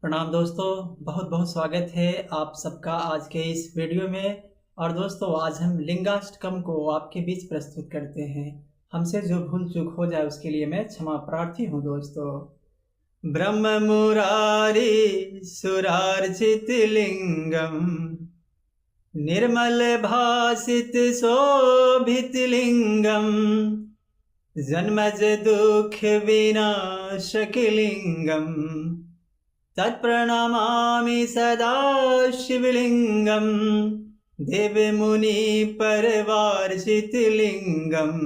प्रणाम दोस्तों, बहुत बहुत स्वागत है आप सबका आज के इस वीडियो में। और दोस्तों, आज हम लिंगाष्टकम को आपके बीच प्रस्तुत करते हैं। हमसे जो भूल चूक हो जाए उसके लिए मैं क्षमा प्रार्थी हूँ दोस्तों। ब्रह्म मुरारी सुरार्चित लिंगम, निर्मल भासित शोभित लिंगम, जन्मज दुख विनाशक लिंगम, तत्प्रणमामि सदा शिवलिंगम, देवमुनि परवार्षित लिंगम,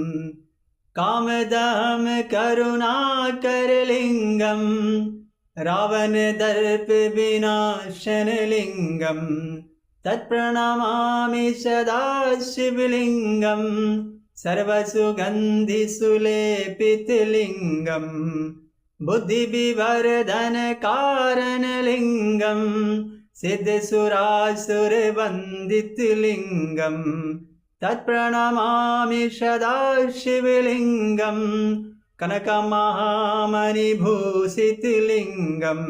कामदहम करुणाकर लिंगम, रावण दर्प विनाशन लिंगम, तत्प्रणमामि सदा शिवलिंगम, सर्वसुगंधि सुलेपित लिंगम, बुद्धि विवर्धन कारण लिंगम, सिद्ध सुरासुर वंदित लिंगम, तत्प्रणमामि सदा शिवलिंगम, कनक महामणिभूषित लिंगम,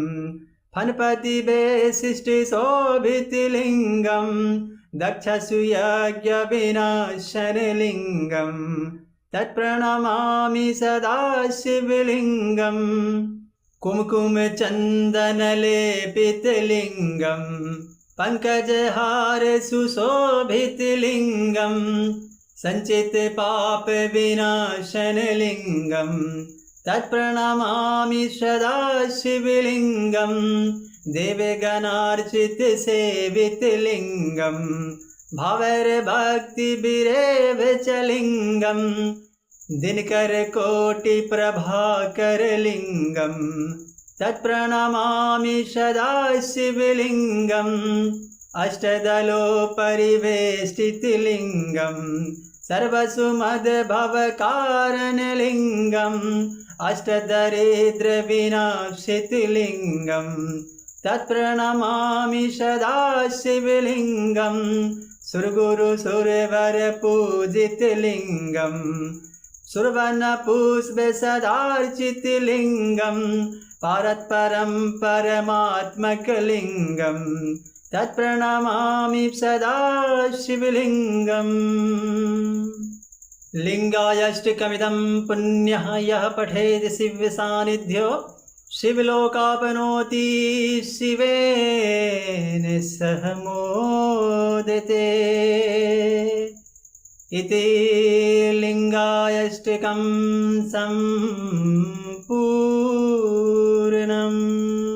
फणपति वैशिष्ट शोभित लिंगम, दक्ष सुयज्ञ विनाशन लिंगम, तत्प्रणमामि सदा शिवलिंगम, कुमकुम चंदन लेपित लिंगम, पंकजहार सुशोभित लिंगम, संचित पाप विनाशन लिंगम, तत्प्रणमामि सदा शिवलिंगम, देवगणार्चित सेवित लिंगम, भावर भक्ति विरेव च लिंगम, दिनकर कोटि प्रभाकर लिंगम, तत्प्रणमामि सदा शिवलिंगम, अष्टदलो परिवेष्टित लिंगम, सर्वसुमद भव कारण लिंगम, अष्टदरिद्र विनाशित लिंगम, तत्प्रणमामि सदा शिवलिंगम, सुरगुरु सुरवर पूजित लिंगम, सुरवन पुष्प सदार्चित लिंगम, पारत्परम परमात्मक लिंगम, तत्प्रणमामि सदा शिवलिंगम। लिंगायष्टकमिदं पुण्यः यः पठेत् शिव सानिध्यो शिवलोकापनोति शिवेन सह मोदते। इति लिंगायष्टकं सम्पूर्णम्।